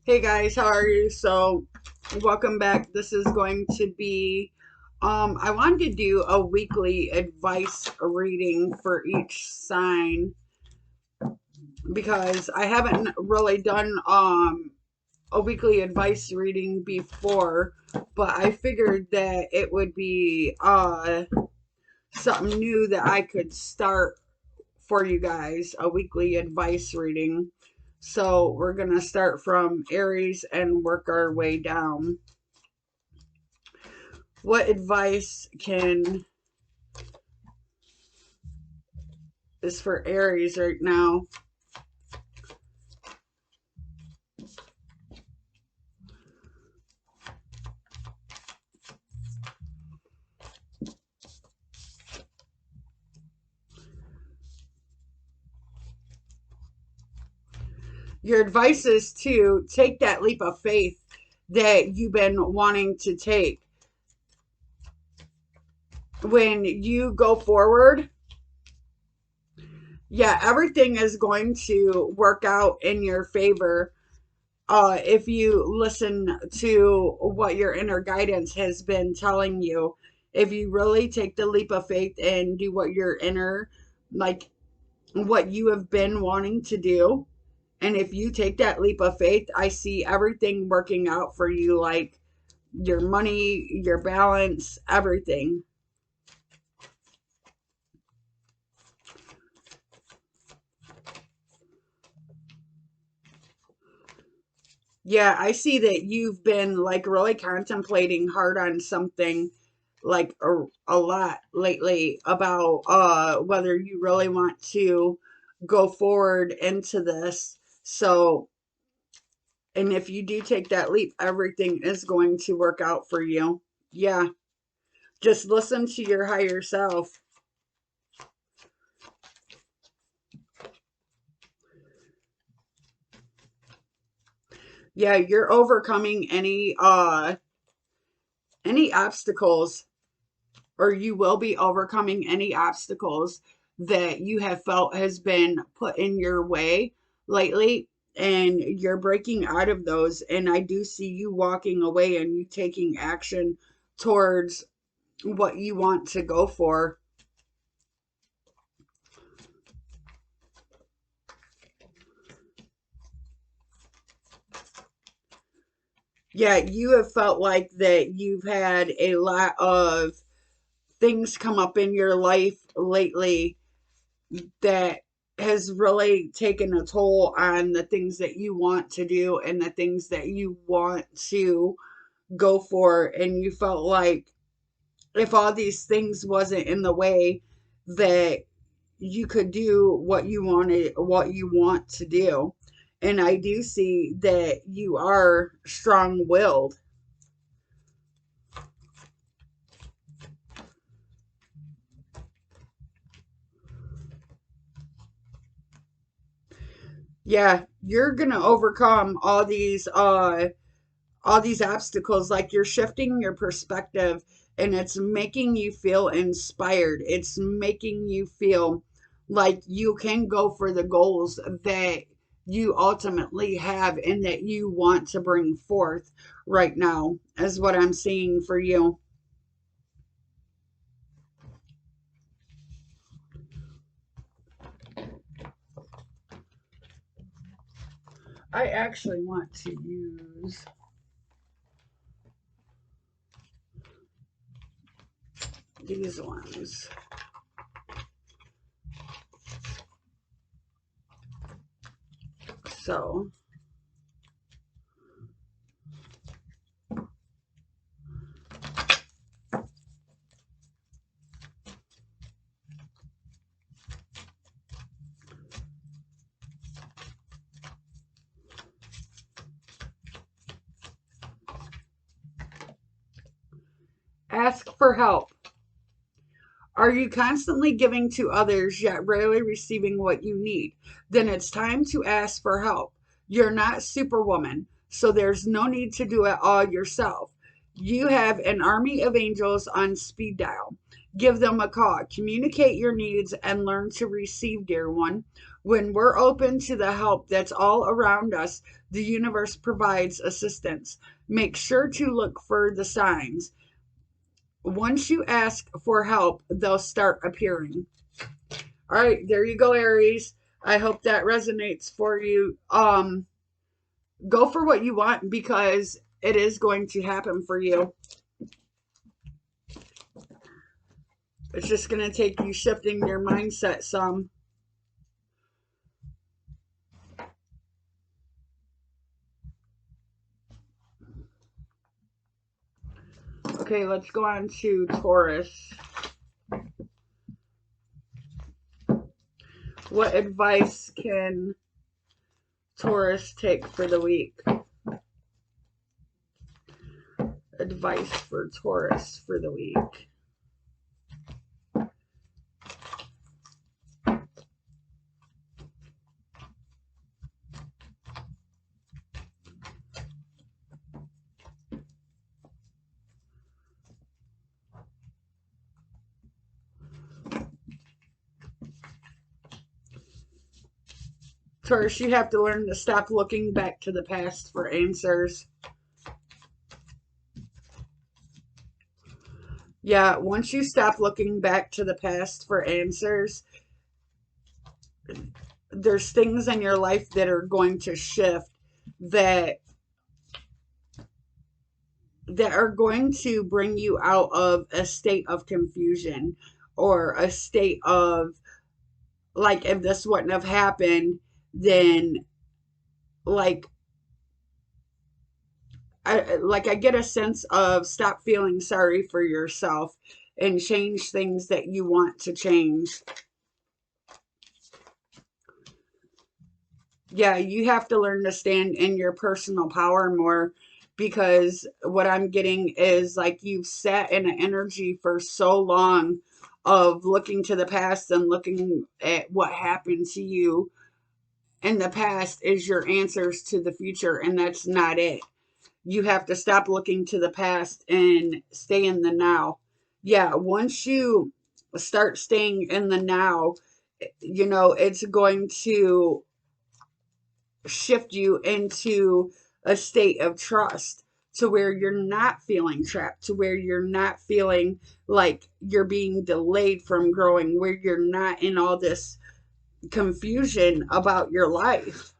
Hey guys, how are you? So, welcome back. This is going to be, I wanted to do a weekly advice reading for each sign because I haven't really done, a weekly advice reading before, but I figured that it would be, something new that I could start for you guys, a weekly advice reading. So, we're going to start from Aries and work our way down. What advice can is for Aries right now? Your advice is to take that leap of faith that you've been wanting to take. When you go forward, yeah, everything is going to work out in your favor. If you listen to what your inner guidance has been telling you, if you really take the leap of faith and do what your inner, like what you have been wanting to do, and if you take that leap of faith, I see everything working out for you, like your money, your balance, everything. Yeah, I see that you've been like really contemplating hard on something like a lot lately about whether you really want to go forward into this. So, and if you do take that leap, everything is going to work out for you. Yeah, just listen to your higher self. Yeah, you're overcoming any obstacles, or you will be overcoming any obstacles that you have felt has been put in your way lately, and you're breaking out of those. And I do see you walking away and you taking action towards what you want to go for. Yeah, you have felt like that you've had a lot of things come up in your life lately that has really taken a toll on the things that you want to do and the things that you want to go for. And you felt like if all these things wasn't in the way, that you could do what you wanted, what you want to do. And I do see that you are strong willed. Yeah, you're gonna overcome all these obstacles. Like, you're shifting your perspective, and it's making you feel inspired. It's making you feel like you can go for the goals that you ultimately have and that you want to bring forth right now, is what I'm seeing for you. I actually want to use these ones. So ask for help. Are you constantly giving to others yet rarely receiving what you need? Then it's time to ask for help. You're not Superwoman, so there's no need to do it all yourself. You have an army of angels on speed dial. Give them a call. Communicate your needs and learn to receive, dear one. When we're open to the help that's all around us, the universe provides assistance. Make sure to look for the signs. Once you ask for help, they'll start appearing. All right, there you go, Aries. I hope that resonates for you. Go for what you want because it is going to happen for you. It's just going to take you shifting your mindset some. Okay, let's go on to Taurus. What advice can Taurus take for the week? Advice for Taurus for the week. Taurus, you have to learn to stop looking back to the past for answers. Yeah, once you stop looking back to the past for answers, there's things in your life that are going to shift that are going to bring you out of a state of confusion or a state of like, if this wouldn't have happened, then like I get a sense of stop feeling sorry for yourself and change things that you want to change. Yeah, you have to learn to stand in your personal power more, because what I'm getting is like you've sat in an energy for so long of looking to the past and looking at what happened to you in the past is your answers to the future, and that's not it. You have to stop looking to the past and stay in the now. Yeah, once you start staying in the now, it's going to shift you into a state of trust to where you're not feeling trapped, to where you're not feeling like you're being delayed from growing, where you're not in all this confusion about your life.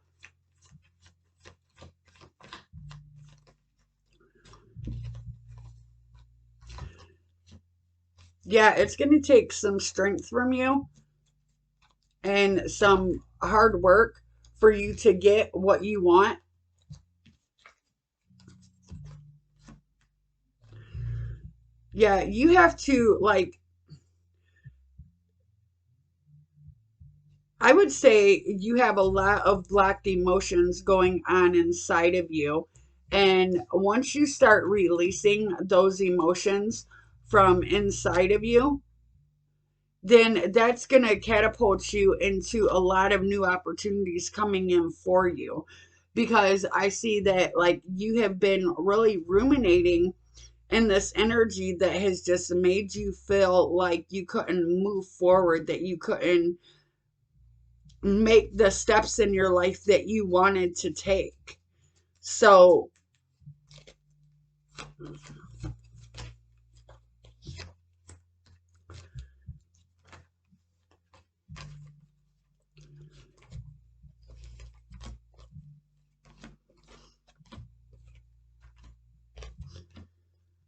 Yeah, it's going to take some strength from you and some hard work for you to get what you want. Yeah, you have to, like, I would say you have a lot of blocked emotions going on inside of you. And once you start releasing those emotions from inside of you, then that's going to catapult you into a lot of new opportunities coming in for you. Because I see that, like, you have been really ruminating in this energy that has just made you feel like you couldn't move forward, that you couldn't make the steps in your life that you wanted to take. So,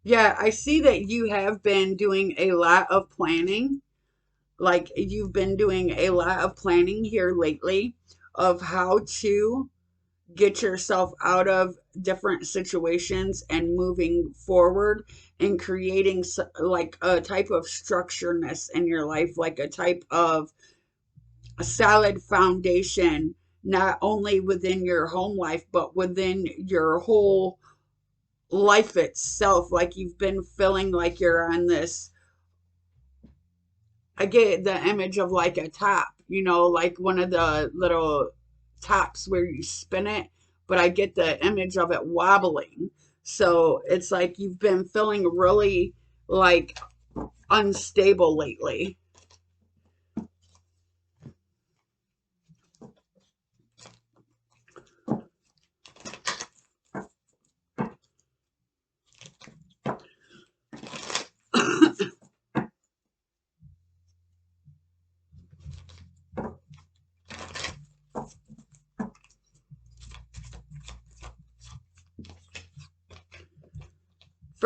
yeah, I see that you have been doing a lot of planning. Like, you've been doing a lot of planning here lately of how to get yourself out of different situations and moving forward and creating like a type of structureness in your life, like a type of a solid foundation, not only within your home life, but within your whole life itself. Like, you've been feeling like you're on this, I get the image of like a top, like one of the little tops where you spin it, but I get the image of it wobbling. So it's like you've been feeling really like unstable lately.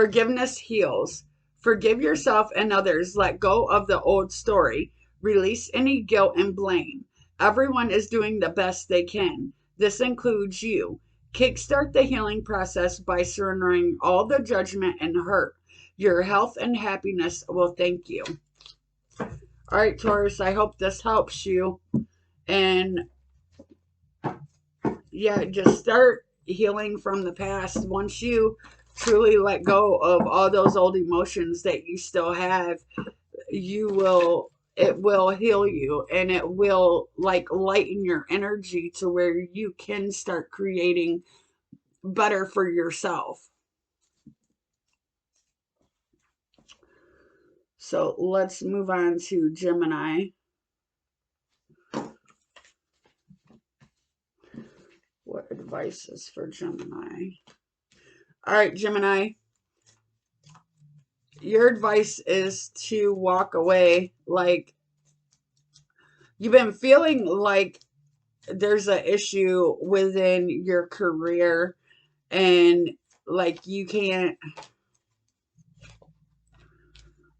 Forgiveness heals. Forgive yourself and others. Let go of the old story. Release any guilt and blame. Everyone is doing the best they can. This includes you. Kickstart the healing process by surrendering all the judgment and hurt. Your health and happiness will thank you. All right, Taurus, I hope this helps you. And yeah, just start healing from the past. Once you truly let go of all those old emotions that you still have, it will heal you, and it will like lighten your energy to where you can start creating better for yourself. So let's move on to Gemini. What advice is for Gemini? All right, Gemini. Your advice is to walk away. Like, you've been feeling like there's an issue within your career, and like you can't,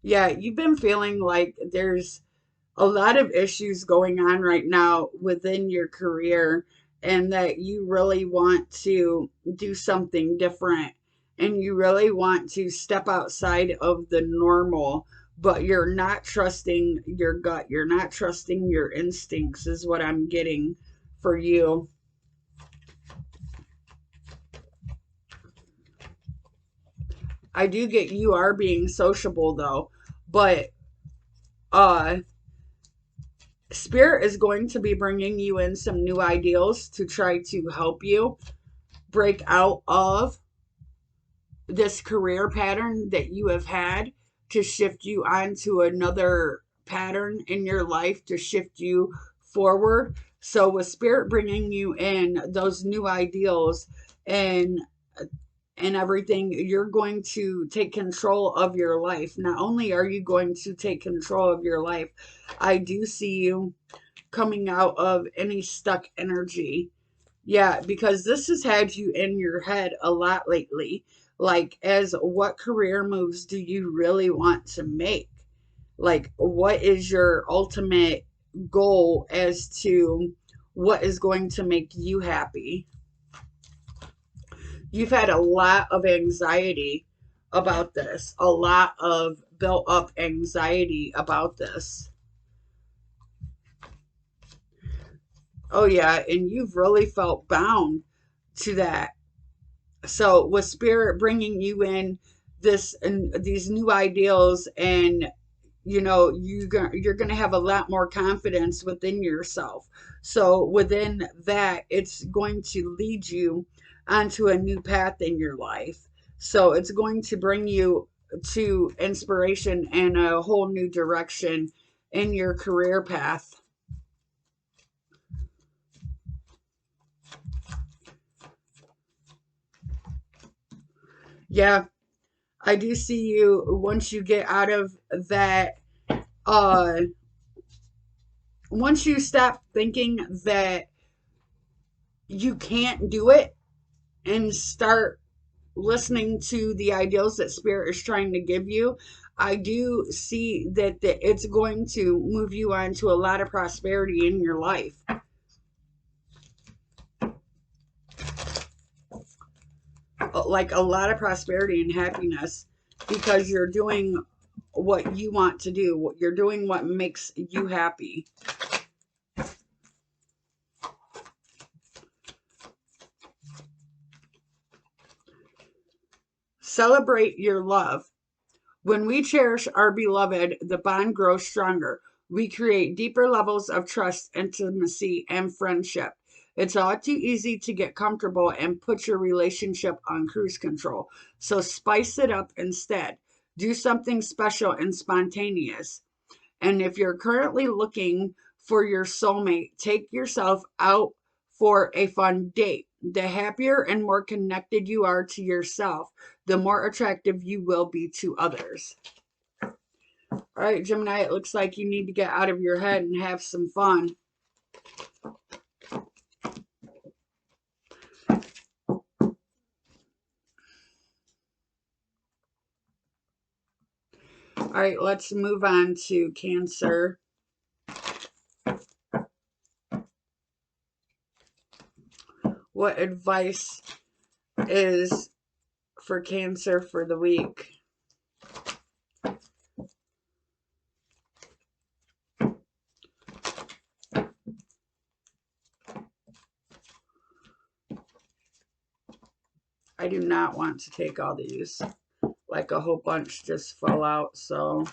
yeah, you've been feeling like there's a lot of issues going on right now within your career, and that you really want to do something different, and you really want to step outside of the normal, but you're not trusting your gut, you're not trusting your instincts, is what I'm getting for you. I do get you are being sociable though, but uh Spirit is going to be bringing you in some new ideals to try to help you break out of this career pattern that you have had, to shift you onto another pattern in your life, to shift you forward. So with Spirit bringing you in those new ideals and everything, you're going to take control of your life. Not only are you going to take control of your life, I do see you coming out of any stuck energy. Yeah, because this has had you in your head a lot lately. Like, as what career moves do you really want to make? Like, what is your ultimate goal as to what is going to make you happy? You've had a lot of anxiety about this, a lot of built up anxiety about this. Oh, yeah, and you've really felt bound to that. So, with Spirit bringing you in this and these new ideals, and you're going to have a lot more confidence within yourself. So within that, it's going to lead you onto a new path in your life. So it's going to bring you to inspiration and a whole new direction in your career path. Yeah, I do see you once you get out of that. uh Once you stop thinking that you can't do it, and start listening to the ideals that Spirit is trying to give you, I do see that it's going to move you on to a lot of prosperity in your life. Like a lot of prosperity and happiness, because you're doing what you want to do. You're doing what makes you happy. Celebrate your love. When we cherish our beloved, the bond grows stronger. We create deeper levels of trust, intimacy, and friendship. It's all too easy to get comfortable and put your relationship on cruise control. So spice it up instead. Do something special and spontaneous. And if you're currently looking for your soulmate, take yourself out for a fun date. The happier and more connected you are to yourself, the more attractive you will be to others. All right, Gemini, it looks like you need to get out of your head and have some fun. All right, let's move on to Cancer. What advice is for Cancer for the week? I do not want to take all these. Like a whole bunch just fell out, so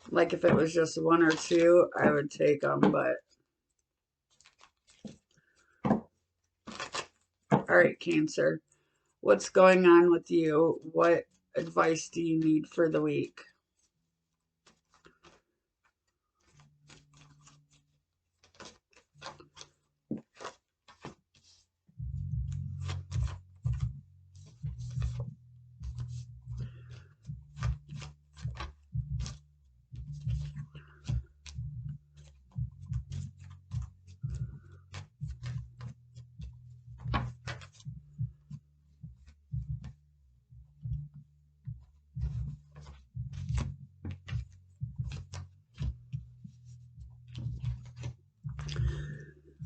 like if it was just one or two, I would take them, but all right, Cancer. What's going on with you? What advice do you need for the week?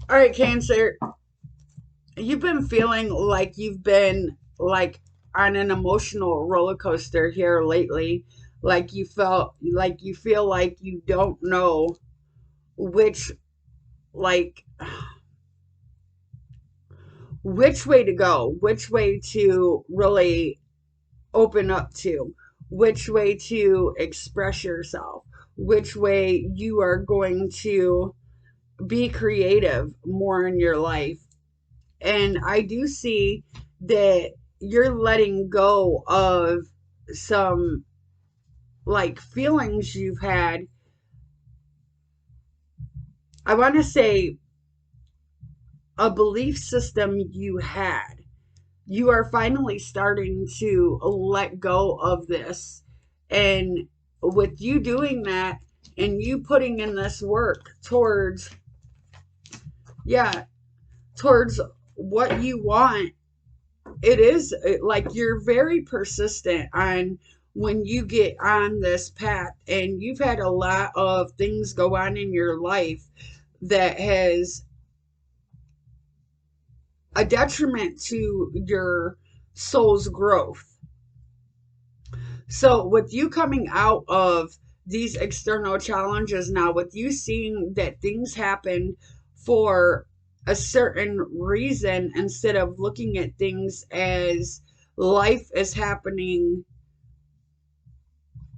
All right, Cancer. You've been feeling like you've been like on an emotional roller coaster here lately. Like you feel like you don't know which like which way to go, which way to really open up to, which way to express yourself, which way you are going to be creative more in your life. And I do see that you're letting go of some like feelings you've had. I want to say a belief system you had. You are finally starting to let go of this. And with you doing that and you putting in this work towards, yeah, towards what you want, it is like you're very persistent on when you get on this path, and you've had a lot of things go on in your life that has a detriment to your soul's growth. So with you coming out of these external challenges now, with you seeing that things happen for a certain reason instead of looking at things as life is happening,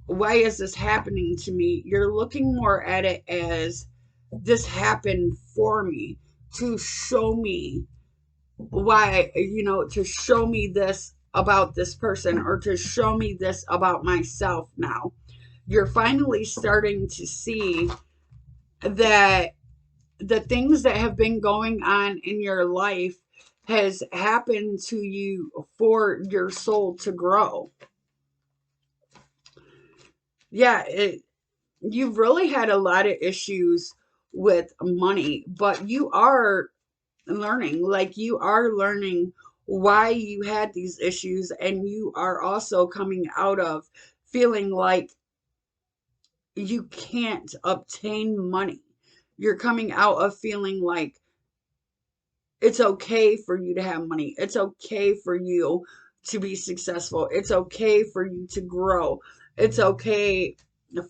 why is this happening to me? You're looking more at it as this happened for me to show me why, to show me this about this person or to show me this about myself now. You're finally starting to see that the things that have been going on in your life has happened to you for your soul to grow. Yeah, you've really had a lot of issues with money, but you are learning, like you are learning why you had these issues, and you are also coming out of feeling like you can't obtain money. You're coming out of feeling like it's okay for you to have money. It's okay for you to be successful. It's okay for you to grow. It's okay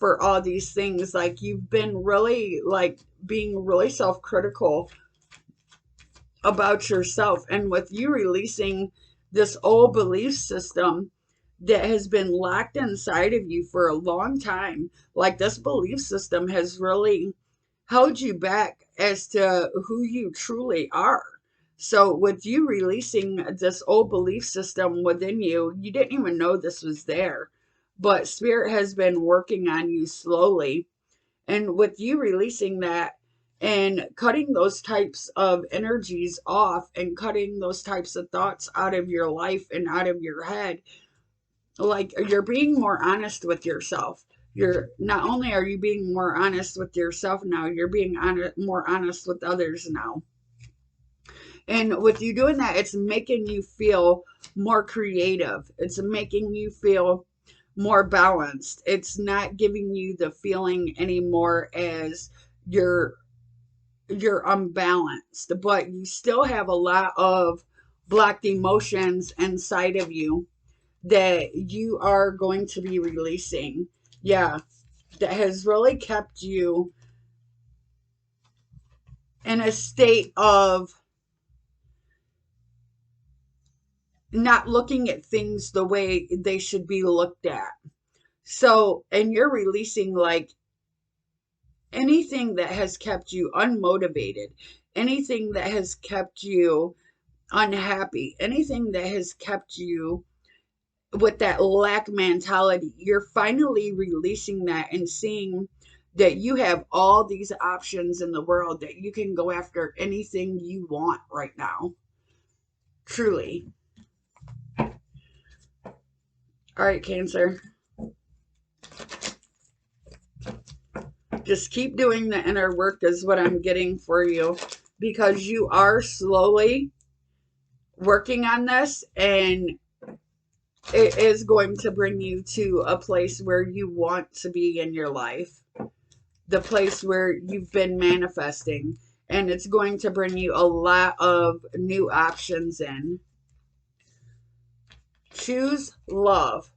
for all these things. Like you've been really like being really self-critical about yourself. And with you releasing this old belief system that has been locked inside of you for a long time, like this belief system has really held you back as to who you truly are. So, with you releasing this old belief system within you, you didn't even know this was there. But Spirit has been working on you slowly. And with you releasing that and cutting those types of energies off and cutting those types of thoughts out of your life and out of your head, like you're being more honest with yourself. You're not only are you being more honest with yourself now, you're being more honest with others now. And with you doing that, it's making you feel more creative. It's making you feel more balanced. It's not giving you the feeling anymore as you're you're unbalanced, but you still have a lot of blocked emotions inside of you that you are going to be releasing. Yeah, that has really kept you in a state of not looking at things the way they should be looked at. So, and you're releasing like anything that has kept you unmotivated, anything that has kept you unhappy, anything that has kept you with that lack mentality. You're finally releasing that and seeing that you have all these options in the world, that you can go after anything you want right now. Truly. All right, Cancer. Just keep doing the inner work is what I'm getting for you, because you are slowly working on this, and it is going to bring you to a place where you want to be in your life, the place where you've been manifesting, and it's going to bring you a lot of new options in. Choose love.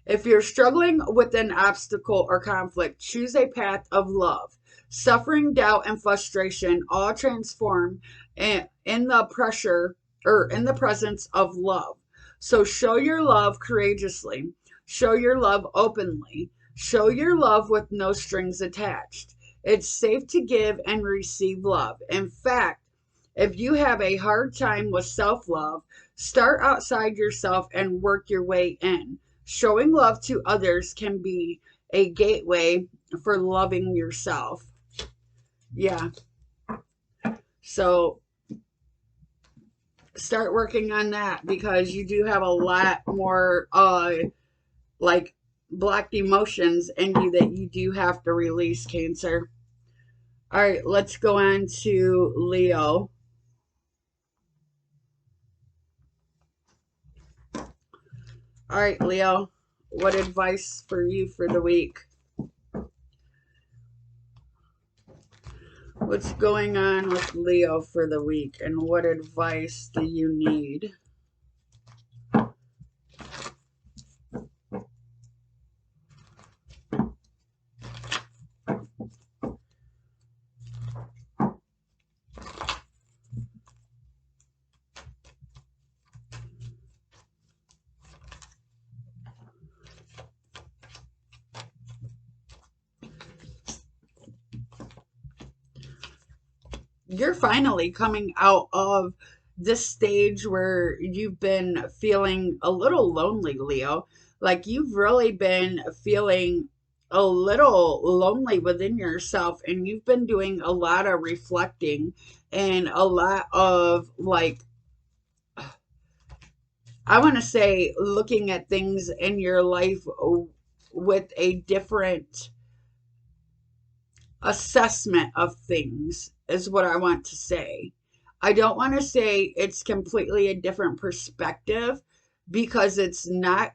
If you're struggling with an obstacle or conflict, choose a path of love. Suffering, doubt, and frustration all transform in the pressure or in the presence of love. So show your love courageously. Show your love openly. Show your love with no strings attached. It's safe to give and receive love. In fact, if you have a hard time with self-love, start outside yourself and work your way in. Showing love to others can be a gateway for loving yourself. Yeah. So start working on that, because you do have a lot more like blocked emotions in you that you do have to release, Cancer. All right, let's go on to Leo. All right, Leo, what advice for you for the week? What's going on with Leo for the week, and what advice do you need? You're finally coming out of this stage where you've been feeling a little lonely, Leo. Like you've really been feeling a little lonely within yourself, and you've been doing a lot of reflecting and a lot of like, I want to say, looking at things in your life with a different assessment of things, is what I want to say. I don't want to say it's completely a different perspective, because it's not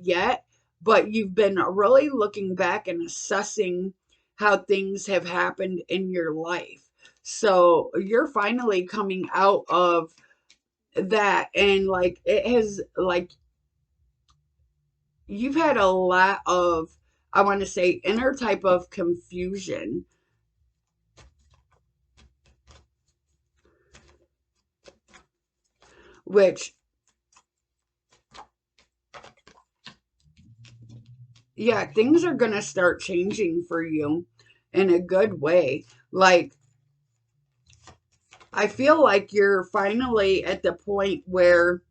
yet, but you've been really looking back and assessing how things have happened in your life. So you're finally coming out of that, and like it has like you've had a lot of, I want to say, inner type of confusion, which, yeah, things are going to start changing for you in a good way. Like, I feel like you're finally at the point where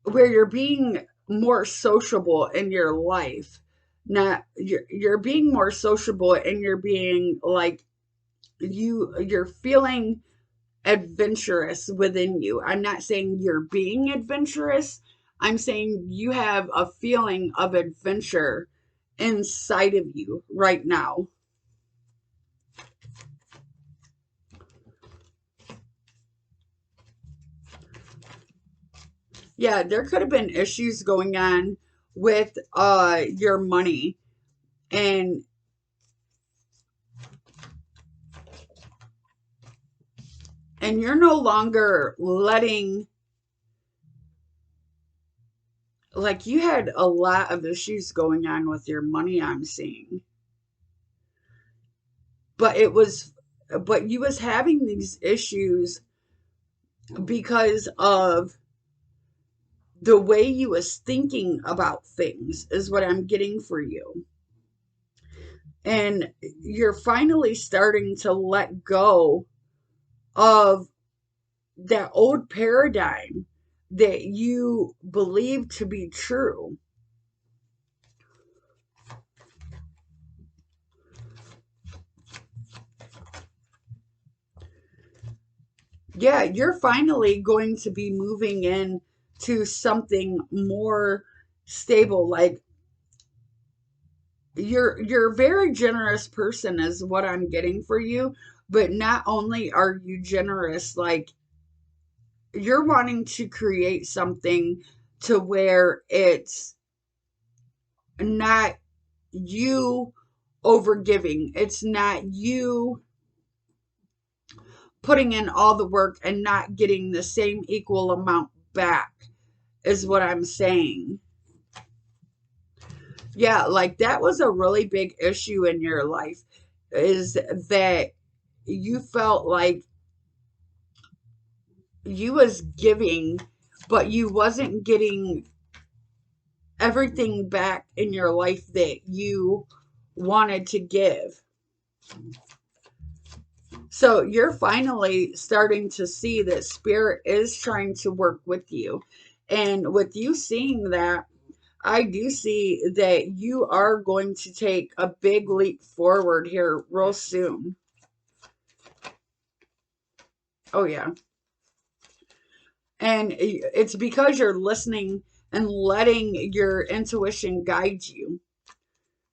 you're being more sociable in your life. Not you're being more sociable, and you're being like, you're feeling adventurous within you. I'm not saying you're being adventurous. I'm saying you have a feeling of adventure inside of you right now. Yeah, there could have been issues going on with your money, and you're no longer letting, like, you had a lot of issues going on with your money, I'm seeing. But you was having these issues because of the way you was thinking about things, is what I'm getting for you. And you're finally starting to let go of that old paradigm that you believe to be true. Yeah, you're finally going to be moving in to something more stable. Like, you're a very generous person is what I'm getting for you, but not only are you generous, like, you're wanting to create something to where it's not you overgiving. It's not you putting in all the work and not getting the same equal amount back, is what I'm saying. Yeah, like, that was a really big issue in your life, is that you felt like you was giving, but you wasn't getting everything back in your life that you wanted to give. So you're finally starting to see that spirit is trying to work with you. And with you seeing that, I do see that you are going to take a big leap forward here real soon. Oh, yeah. And it's because you're listening and letting your intuition guide you.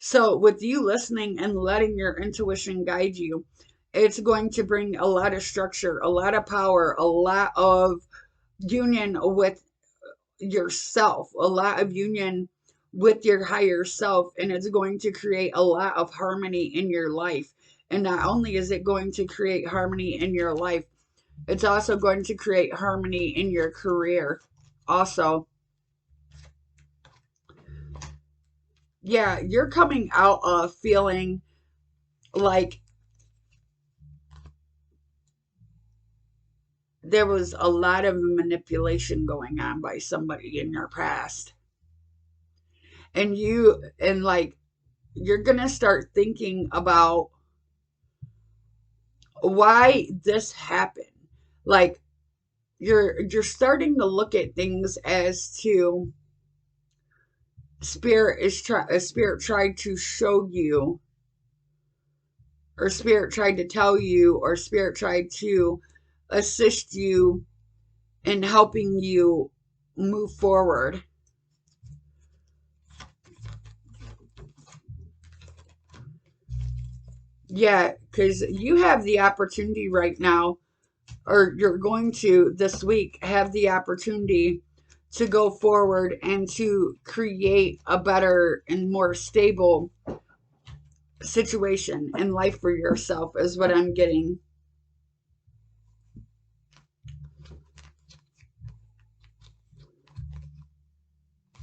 So, with you listening and letting your intuition guide you, it's going to bring a lot of structure, a lot of power, a lot of union with yourself, a lot of union with your higher self, and it's going to create a lot of harmony in your life. And not only is it going to create harmony in your life, it's also going to create harmony in your career. Also, yeah, you're coming out of feeling like there was a lot of manipulation going on by somebody in your past. And like, you're going to start thinking about why this happened. Like, you're starting to look at things as to spirit tried to show you, or spirit tried to tell you, or spirit tried to assist you in helping you move forward. Yeah, because you have the opportunity right now, or you're going to this week have the opportunity to go forward and to create a better and more stable situation in life for yourself, is what I'm getting.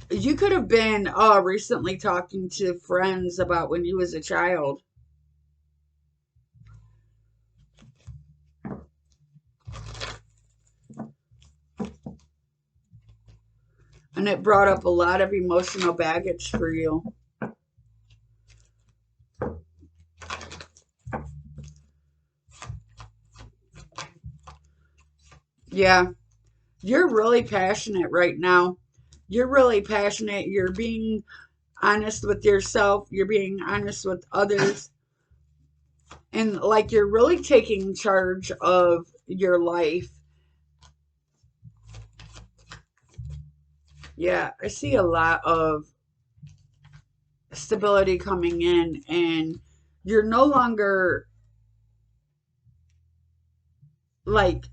You could have been recently talking to friends about when you was a child, and it brought up a lot of emotional baggage for you. Yeah, you're really passionate right now. You're really passionate. You're being honest with yourself. You're being honest with others. And like, you're really taking charge of your life. Yeah, I see a lot of stability coming in, and you're no longer like,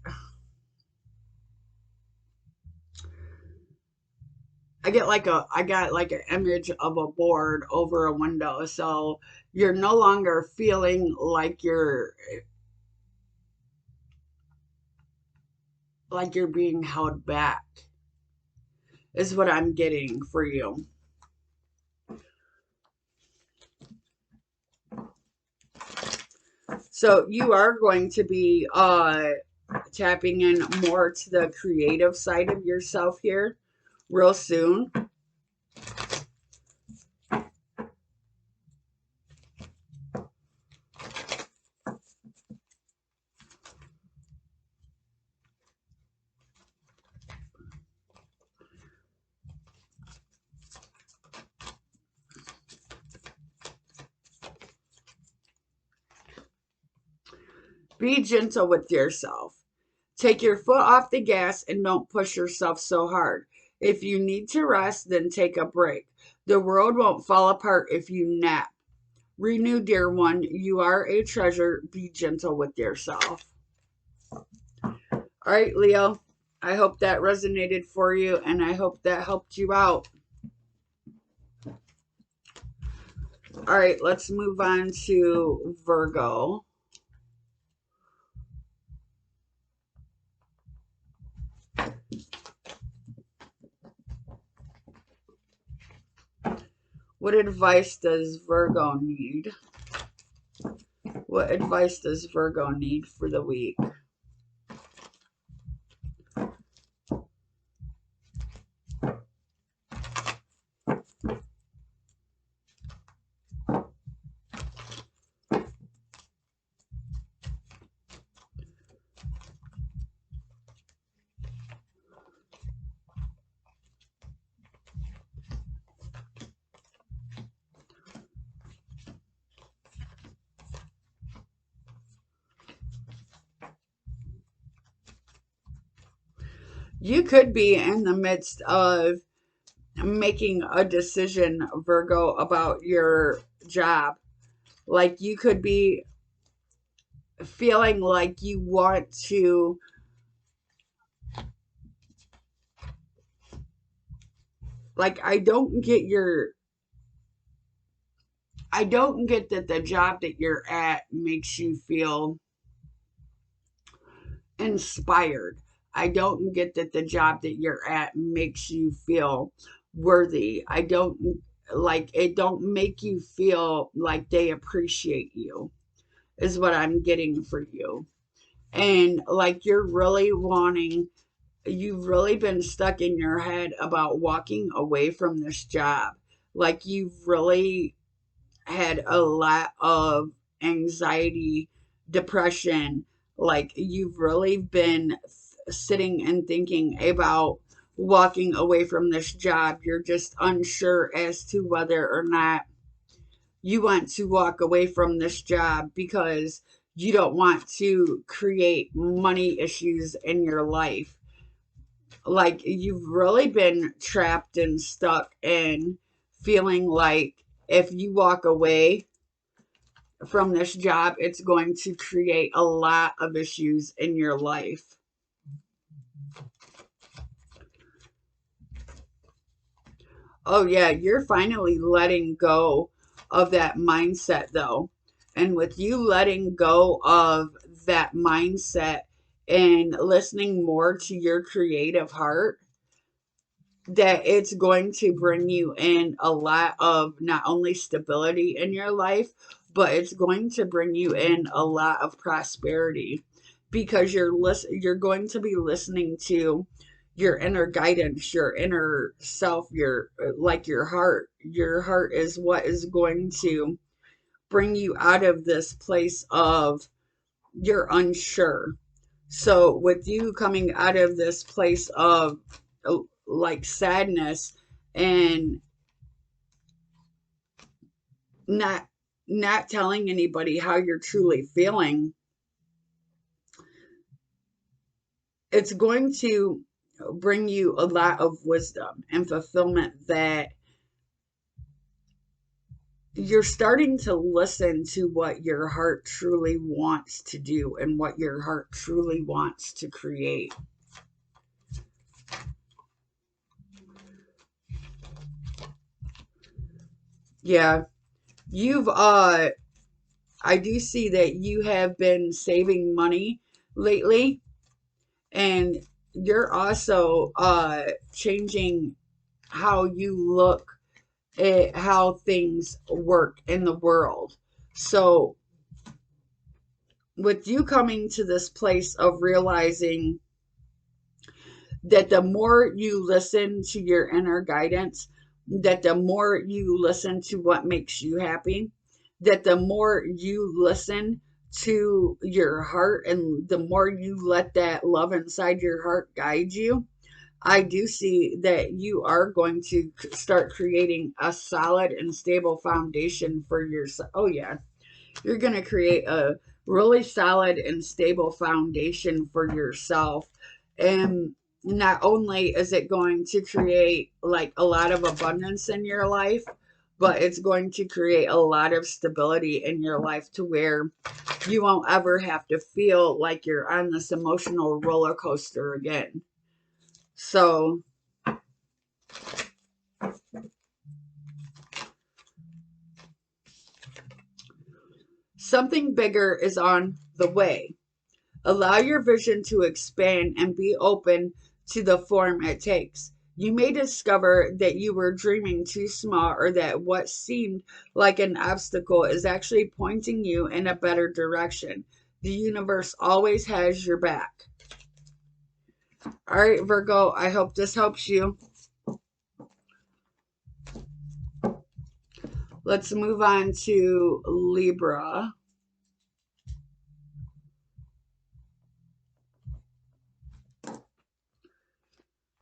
I got like an image of a board over a window. So you're no longer feeling like you're being held back, is what I'm getting for you. So you are going to be tapping in more to the creative side of yourself here real soon. Be gentle with yourself. Take your foot off the gas and don't push yourself so hard. If you need to rest, then take a break. The world won't fall apart if you nap. Renew, dear one. You are a treasure. Be gentle with yourself. All right, Leo. I hope that resonated for you, and I hope that helped you out. All right, let's move on to Virgo. What advice does Virgo need? What advice does Virgo need for the week? You could be in the midst of making a decision, Virgo, about your job. Like you could be feeling like you want to, like, I don't get that the job that you're at makes you feel inspired. I don't get that the job that you're at makes you feel worthy. I don't like it, don't make you feel like they appreciate you, is what I'm getting for you. And like you've really been stuck in your head about walking away from this job. Like you've really had a lot of anxiety, depression. Like you've really been sitting and thinking about walking away from this job. You're just unsure as to whether or not you want to walk away from this job because you don't want to create money issues in your life. Like you've really been trapped and stuck and feeling like if you walk away from this job, it's going to create a lot of issues in your life. Oh, yeah, you're finally letting go of that mindset, though. And with you letting go of that mindset and listening more to your creative heart, that it's going to bring you in a lot of not only stability in your life, but it's going to bring you in a lot of prosperity because you're going to be listening to your inner guidance, your inner self, your like your heart. Your heart is what is going to bring you out of this place of you're unsure. So with you coming out of this place of like sadness and not not telling anybody how you're truly feeling, it's going to bring you a lot of wisdom and fulfillment that you're starting to listen to what your heart truly wants to do and what your heart truly wants to create. Yeah. You've I do see that you have been saving money lately, and you're also changing how you look at how things work in the world. So with you coming to this place of realizing that the more you listen to your inner guidance, that the more you listen to what makes you happy, that the more you listen to your heart and the more you let that love inside your heart guide you, I do see that you are going to start creating a solid and stable foundation for yourself. Oh, yeah. You're going to create a really solid and stable foundation for yourself. And not only is it going to create like a lot of abundance in your life, but it's going to create a lot of stability in your life to where you won't ever have to feel like you're on this emotional roller coaster again. So, something bigger is on the way. Allow your vision to expand and be open to the form it takes. You may discover that you were dreaming too small or that what seemed like an obstacle is actually pointing you in a better direction. The universe always has your back. All right, Virgo, I hope this helps you. Let's move on to Libra.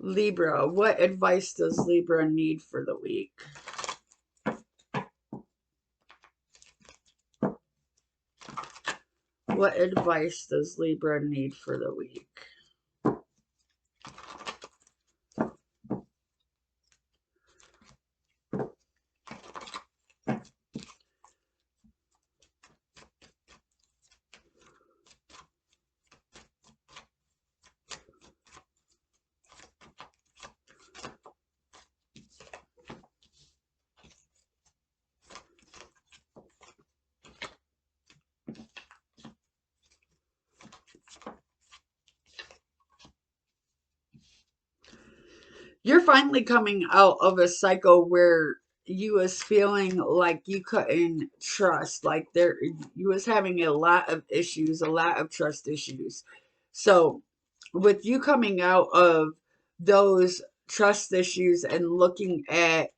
Libra, what advice does Libra need for the week? What advice does Libra need for the week? You're finally coming out of a cycle where you was feeling like you couldn't trust, like there you was having a lot of issues, a lot of trust issues. So with you coming out of those trust issues and looking at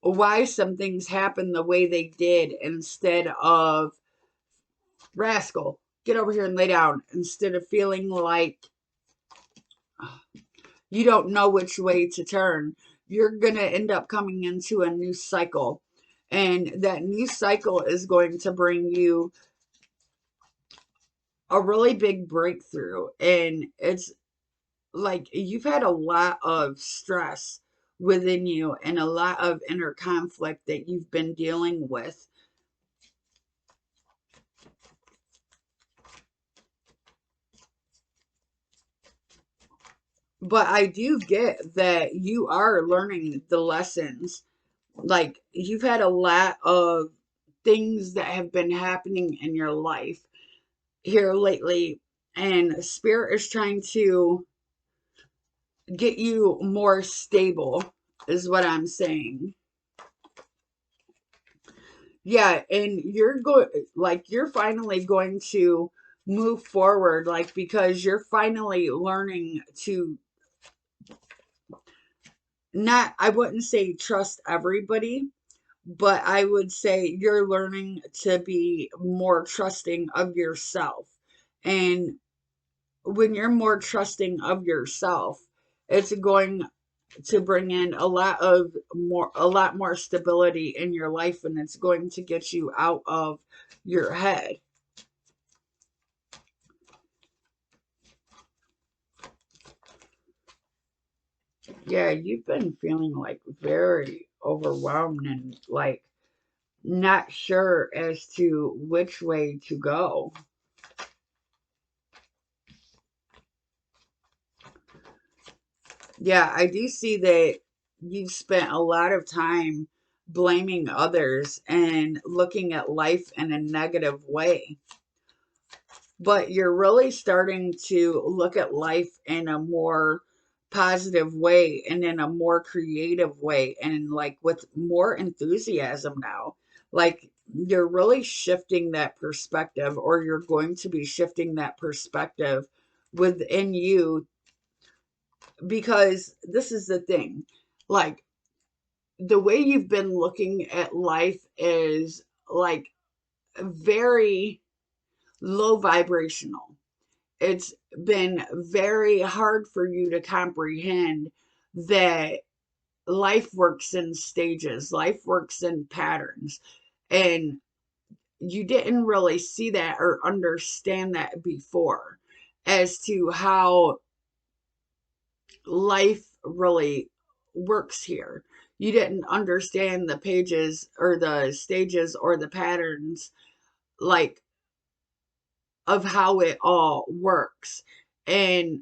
why some things happened the way they did, instead of rascal, get over here and lay down, instead of feeling like you don't know which way to turn, you're going to end up coming into a new cycle. And that new cycle is going to bring you a really big breakthrough. And it's like you've had a lot of stress within you and a lot of inner conflict that you've been dealing with. But I do get that you are learning the lessons. Like you've had a lot of things that have been happening in your life here lately, and spirit is trying to get you more stable, is what I'm saying. Yeah, and you're going, like you're finally going to move forward, like because you're finally learning to not, I wouldn't say trust everybody, but I would say you're learning to be more trusting of yourself. And when you're more trusting of yourself, it's going to bring in a lot more stability in your life, and it's going to get you out of your head. Yeah, you've been feeling like very overwhelmed and like not sure as to which way to go. Yeah, I do see that you've spent a lot of time blaming others and looking at life in a negative way. But you're really starting to look at life in a more positive way and in a more creative way and like with more enthusiasm now. Like you're really shifting that perspective, or you're going to be shifting that perspective within you, because this is the thing. Like the way you've been looking at life is like very low vibrational. It's been very hard for you to comprehend that life works in stages, life works in patterns. And you didn't really see that or understand that before, as to how life really works here. You didn't understand the pages or the stages or the patterns, like, of how it all works. And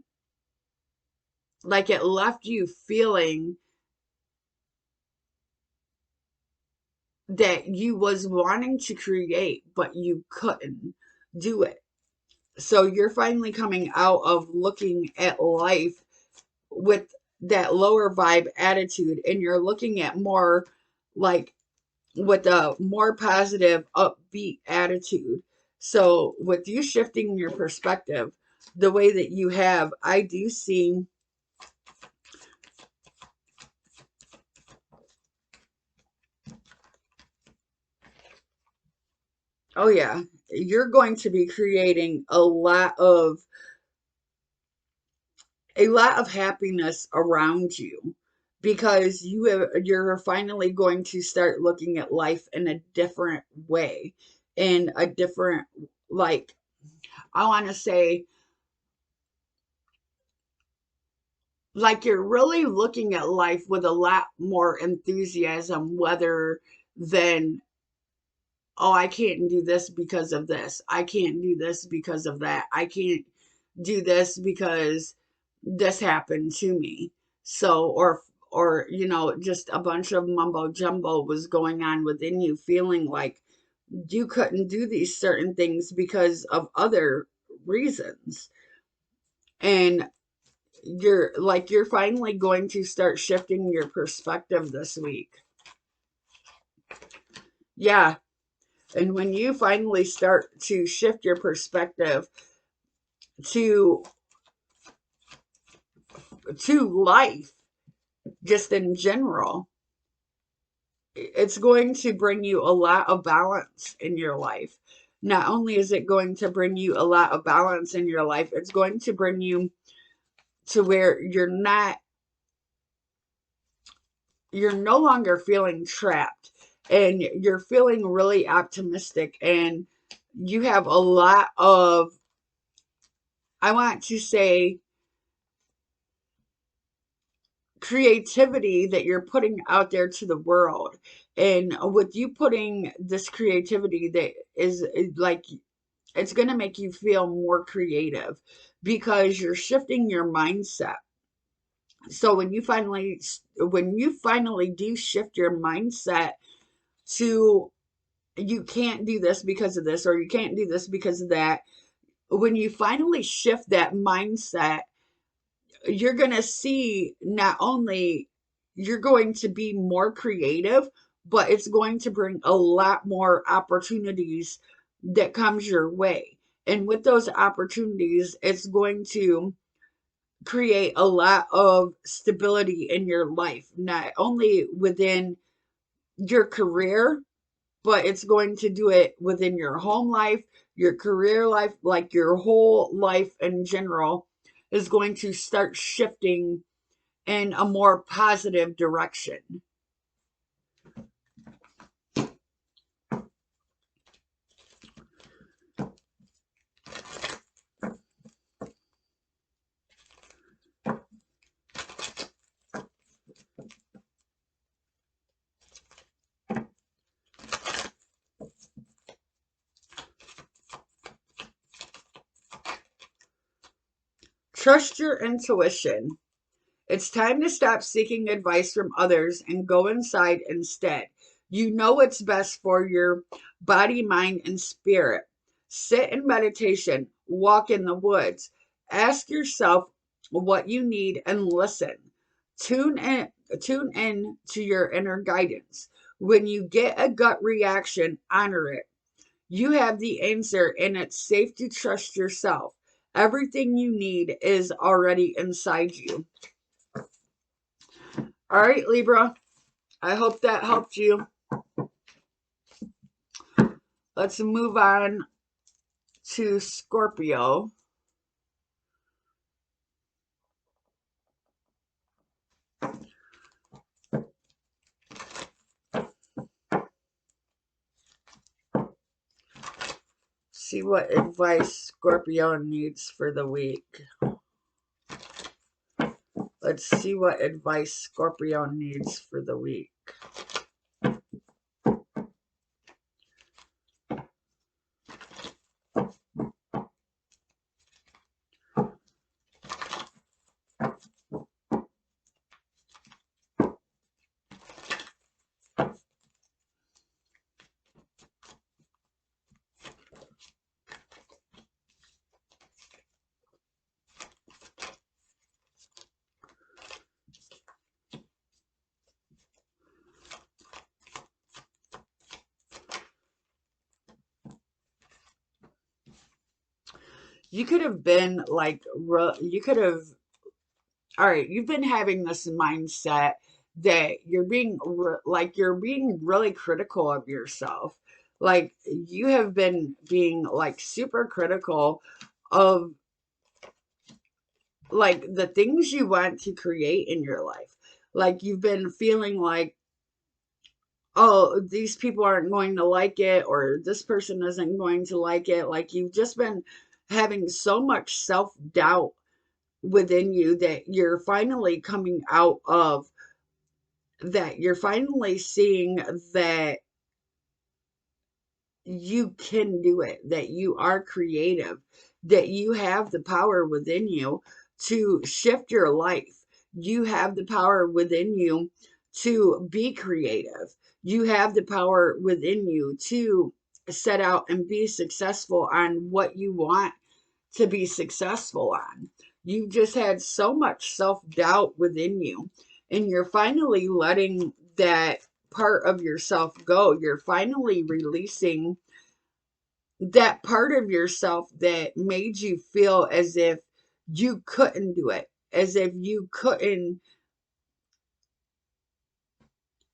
like it left you feeling that you was wanting to create, but you couldn't do it. So you're finally coming out of looking at life with that lower vibe attitude, and you're looking at more like with a more positive, upbeat attitude. So with you shifting your perspective the way that you have, I do see, oh yeah, you're going to be creating a lot of happiness around you, because you're finally going to start looking at life in a different way, in a different, like, I want to say, like you're really looking at life with a lot more enthusiasm, rather than, oh, I can't do this because of this, I can't do this because of that, I can't do this because this happened to me. So, or just a bunch of mumbo jumbo was going on within you, feeling like you couldn't do these certain things because of other reasons. And you're finally going to start shifting your perspective this week. Yeah. And when you finally start to shift your perspective to life, just in general, it's going to bring you a lot of balance in your life. Not only is it going to bring you a lot of balance in your life, it's going to bring you to where you're no longer feeling trapped, and you're feeling really optimistic, and you have a lot of, I want to say, creativity that you're putting out there to the world. And with you putting this creativity that is like, it's going to make you feel more creative, because you're shifting your mindset. So when you finally do shift your mindset to, you can't do this because of this, or you can't do this because of that, when you finally shift that mindset, you're going to see, not only you're going to be more creative, but it's going to bring a lot more opportunities that comes your way. And with those opportunities, it's going to create a lot of stability in your life, not only within your career, but it's going to do it within your home life, your career life, like your whole life in general is going to start shifting in a more positive direction. Trust your intuition. It's time to stop seeking advice from others and go inside instead. You know what's best for your body, mind, and spirit. Sit in meditation, walk in the woods, ask yourself what you need and listen. Tune in, tune in to your inner guidance. When you get a gut reaction, honor it. You have the answer, and it's safe to trust yourself. Everything you need is already inside you. All right, Libra. I hope that helped you. Let's move on to Scorpio. See what advice Scorpio needs for the week. Let's see what advice Scorpio needs for the week. You could have been like, you could have, all right, you've been having this mindset that you're being really critical of yourself. Like, you have been being like super critical of like the things you want to create in your life. Like, you've been feeling like, oh, these people aren't going to like it, or this person isn't going to like it. Like, you've just been having so much self doubt within you that you're finally coming out of that. You're finally seeing that you can do it, that you are creative, that you have the power within you to shift your life. You have the power within you to be creative. You have the power within you to set out and be successful on what you want to be successful on. You've just had so much self doubt within you, and you're finally letting that part of yourself go. You're finally releasing that part of yourself that made you feel as if you couldn't do it, as if you couldn't,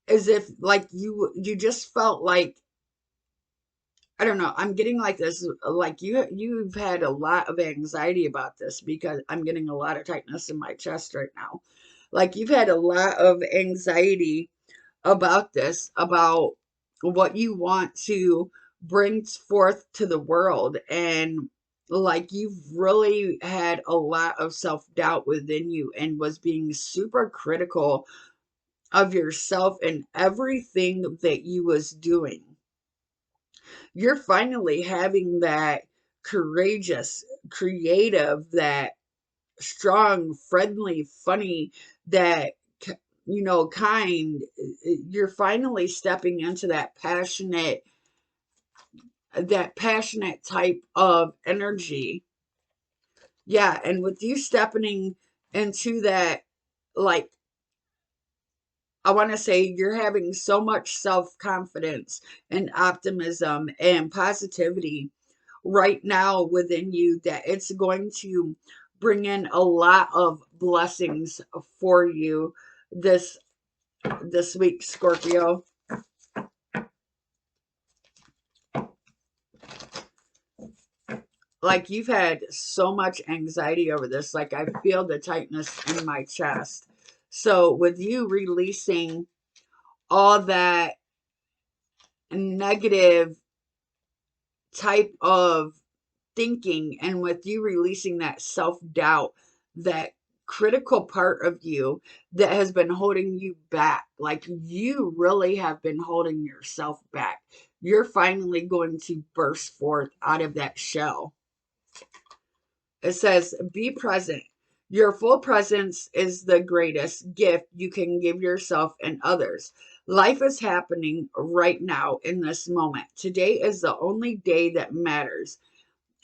as if like you just felt like, I don't know, I'm getting like this, like you've had a lot of anxiety about this, because I'm getting a lot of tightness in my chest right now. Like, you've had a lot of anxiety about this, about what you want to bring forth to the world. And like, you've really had a lot of self-doubt within you, and was being super critical of yourself and everything that you was doing. You're finally having that courageous, creative, that strong, friendly, funny, that kind. You're finally stepping into that passionate type of energy. Yeah, and with you stepping into that, like, I want to say you're having so much self-confidence and optimism and positivity right now within you, that it's going to bring in a lot of blessings for you this week, Scorpio. Like, you've had so much anxiety over this. Like, I feel the tightness in my chest. So with you releasing all that negative type of thinking, and with you releasing that self-doubt, that critical part of you that has been holding you back, like, you really have been holding yourself back, you're finally going to burst forth out of that shell. It says, be present. Your full presence is the greatest gift you can give yourself and others. Life is happening right now in this moment. Today is the only day that matters.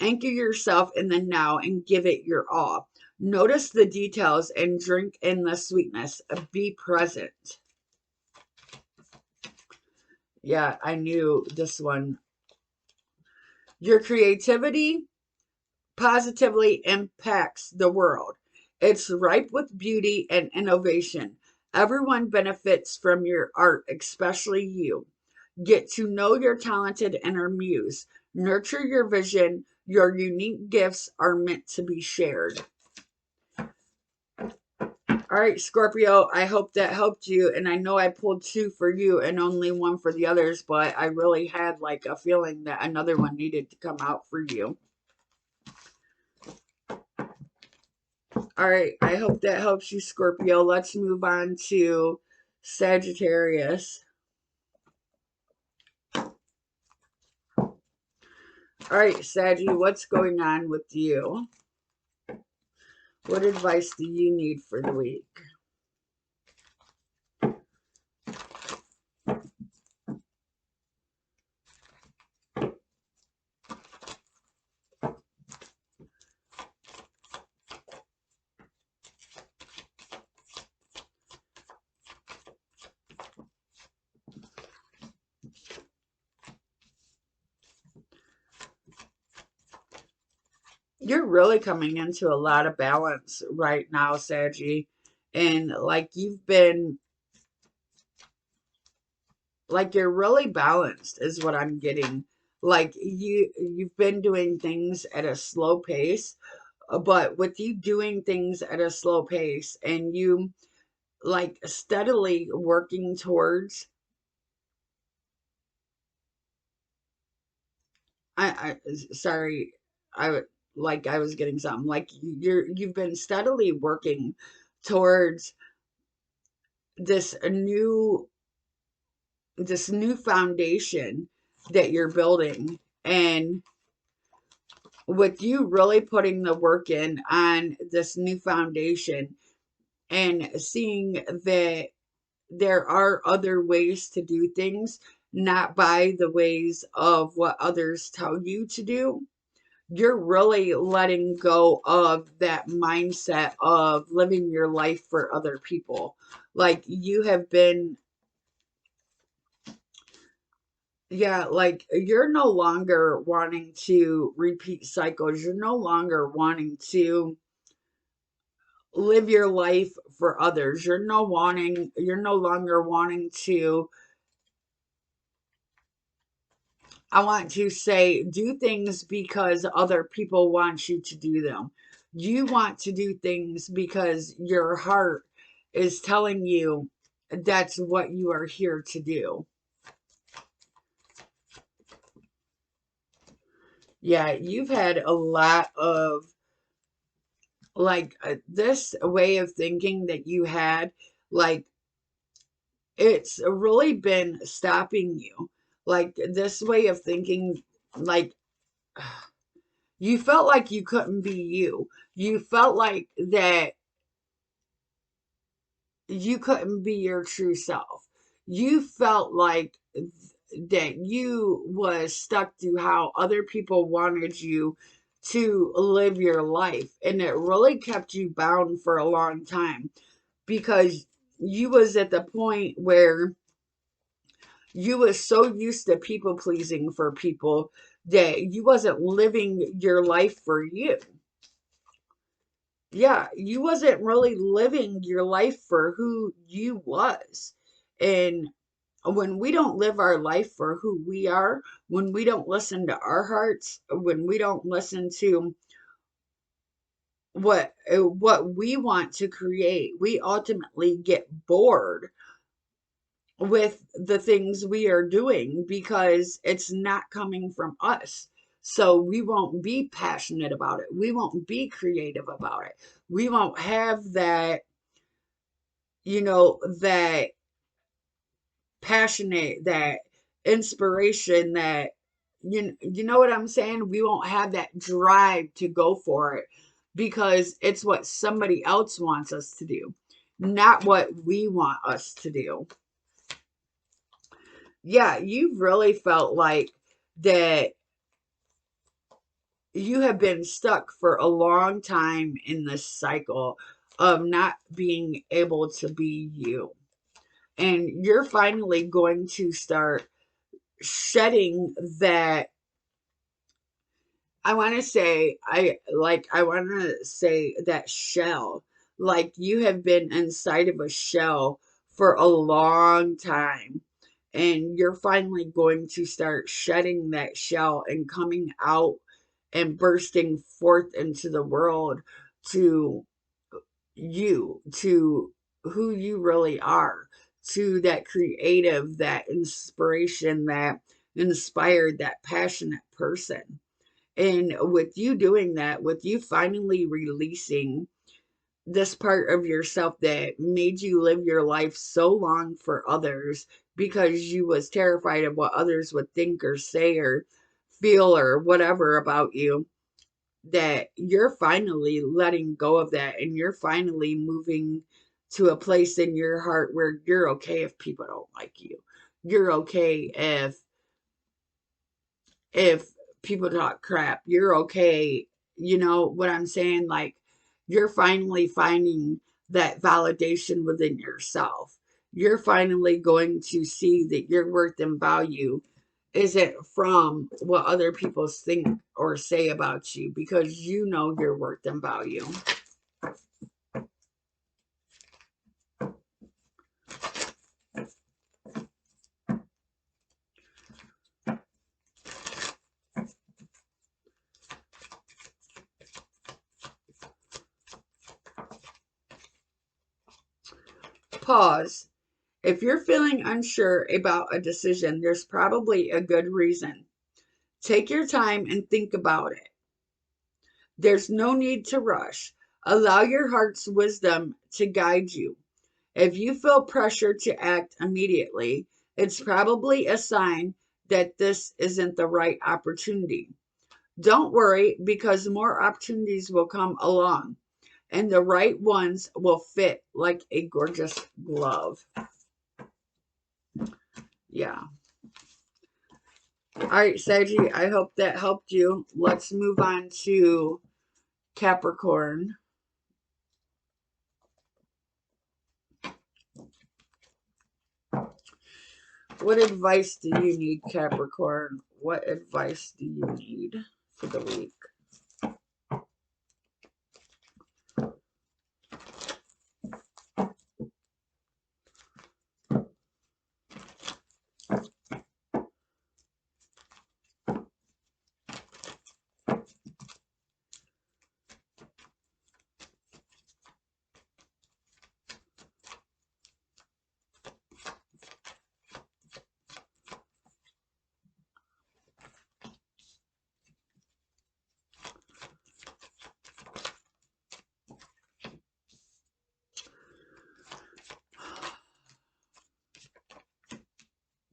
Anchor yourself in the now and give it your all. Notice the details and drink in the sweetness. Be present. Yeah, I knew this one. Your creativity positively impacts the world. It's ripe with beauty and innovation. Everyone benefits from your art, especially you. Get to know your talented inner muse. Nurture your vision. Your unique gifts are meant to be shared. All right, Scorpio, I hope that helped you. And I know I pulled 2 for you and only 1 for the others, but I really had like a feeling that another one needed to come out for you. All right, I hope that helps you, Scorpio. Let's move on to Sagittarius. All right, Saggy, what's going on with you? What advice do you need for the week? You're really coming into a lot of balance right now, Saggy. And like you've been, like you're really balanced is what I'm getting. Like you've been doing things at a slow pace, but with you doing things at a slow pace and you like steadily working towards I sorry, I was getting something like you've been steadily working towards this new this new foundation that you're building, and with you really putting the work in on this new foundation and seeing that there are other ways to do things, not by the ways of what others tell you to do. You're really letting go of that mindset of living your life for other people. Like you have been, yeah, like you're no longer wanting to repeat cycles. You're no longer wanting to live your life for others. You're no longer wanting to, I want to say, do things because other people want you to do them. You want to do things because your heart is telling you that's what you are here to do. Yeah, you've had a lot of like this way of thinking that you had, like it's really been stopping you. Like this way of thinking, like you felt like you couldn't be you. You felt like that you couldn't be your true self. You felt like that you was stuck to how other people wanted you to live your life, and it really kept you bound for a long time because you was at the point where you was so used to people pleasing for people that you wasn't living your life for you. Yeah, you wasn't really living your life for who you was. And when we don't live our life for who we are, when we don't listen to our hearts, when we don't listen to what we want to create, we ultimately get bored with the things we are doing because it's not coming from us. So we won't be passionate about it. We won't be creative about it. We won't have that, that passionate, that inspiration, that you know what I'm saying? We won't have that drive to go for it because it's what somebody else wants us to do, not what we want us to do. Yeah, you've really felt like that you have been stuck for a long time in this cycle of not being able to be you. And you're finally going to start shedding that. I want to say that shell. Like you have been inside of a shell for a long time. And you're finally going to start shedding that shell and coming out and bursting forth into the world to to who you really are, to that creative, that inspiration, that inspired, that passionate person. And with you doing that, with you finally releasing this part of yourself that made you live your life so long for others because you was terrified of what others would think or say or feel or whatever about you, that you're finally letting go of that and you're finally moving to a place in your heart where you're okay if people don't like you. You're okay if people talk crap. You're okay. You know what I'm saying? Like you're finally finding that validation within yourself. You're finally going to see that your worth and value isn't from what other people think or say about you, because you know your worth and value. Pause. If you're feeling unsure about a decision, there's probably a good reason. Take your time and think about it. There's no need to rush. Allow your heart's wisdom to guide you. If you feel pressure to act immediately, it's probably a sign that this isn't the right opportunity. Don't worry, because more opportunities will come along and the right ones will fit like a gorgeous glove. Yeah. All right, Saggy, I hope that helped you. Let's move on to Capricorn. What advice do you need, Capricorn? What advice do you need for the week?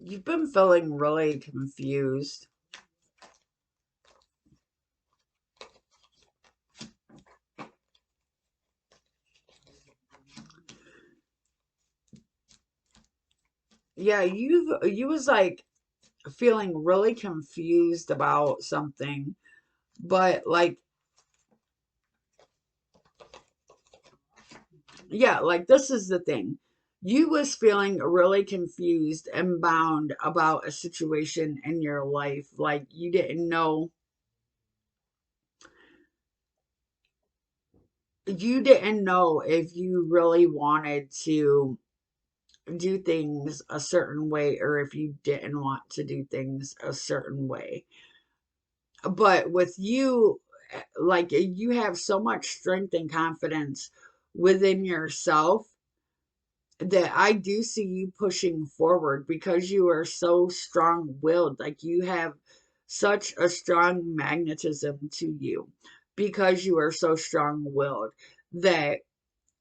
You've been feeling really confused. Yeah, you was like feeling really confused about something, but like, yeah, like this is the thing. You was feeling really confused and bound about a situation in your life. Like you didn't know if you really wanted to do things a certain way or if you didn't want to do things a certain way. But with you, like you have so much strength and confidence within yourself that I do see you pushing forward because you are so strong willed. Like you have such a strong magnetism to you because you are so strong willed that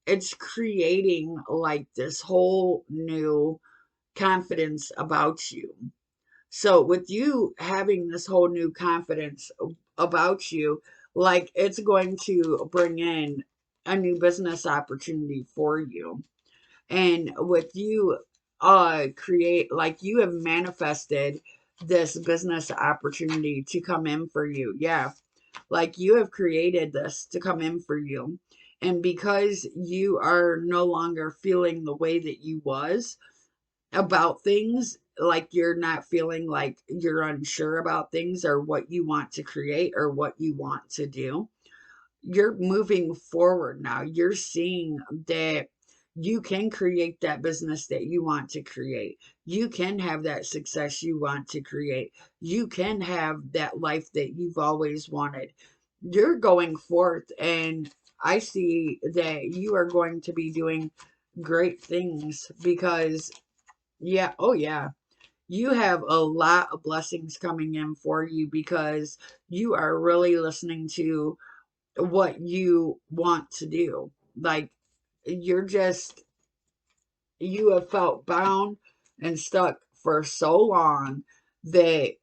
it's creating like this whole new confidence about you. So with you having this whole new confidence about you, like it's going to bring in a new business opportunity for you. And with you create, like you have manifested this business opportunity to come in for you. Yeah. Like you have created this to come in for you. And because you are no longer feeling the way that you was about things, like you're not feeling like you're unsure about things or what you want to create or what you want to do, you're moving forward now. You're seeing that you can create that business that you want to create. You can have that success you want to create. You can have that life that you've always wanted. You're going forth, and I see that you are going to be doing great things because, yeah, oh yeah, you have a lot of blessings coming in for you because you are really listening to what you want to do. Like you're just, you have felt bound and stuck for so long that